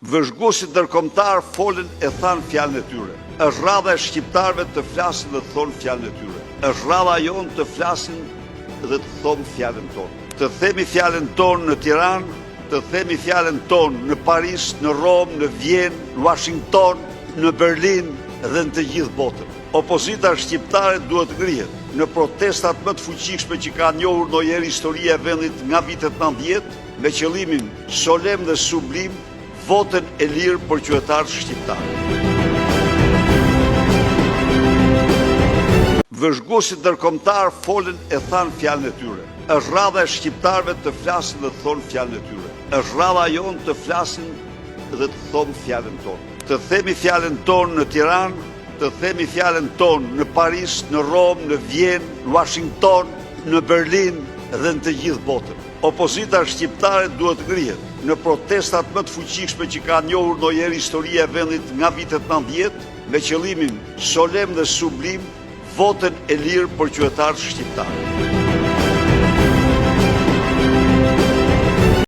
Vëzhguesit ndërkombëtar folën e thanë fjalën e tyre. Është rradha e shqiptarëve të flasin dhe të thonë fjalën e tyre. Është rradha jonë të flasin dhe të thonë fjalën tonë. Të themi fjalën tonë në Tiranë, të themi fjalën tonë në Paris, në Romë, në Vjenë, në Washington, në Berlin dhe në të gjithë botën. Opozita shqiptare duhet ngrihet në protestat më të fuqishme që ka njohur ndonjëherë historia e vendit nga vitet 90, me qëllimin solem dhe sublim votën e lirë për qytetarët shqiptarë. Vëzhguesit ndërkombëtar folën e thanë fjalën e tyre. Është rradha e shqiptarëve të flasin dhe të thonë fjalën e tyre. Është rradha jonë të flasin dhe të thonë fjalën tonë. Të themi fjalën tonë në Tiranë, të themi fjalën tonë në Paris, në Romë, në Vjenë, në Washington, në Berlin dhe në të gjithë botën. Opozita shqiptare duhet ngrihet në protestat më të fuqishme që ka njohur ndonjëherë historia e vendit nga vitet 90, me qëllimin solem dhe sublim votën e lirë për qytetarët shqiptarë.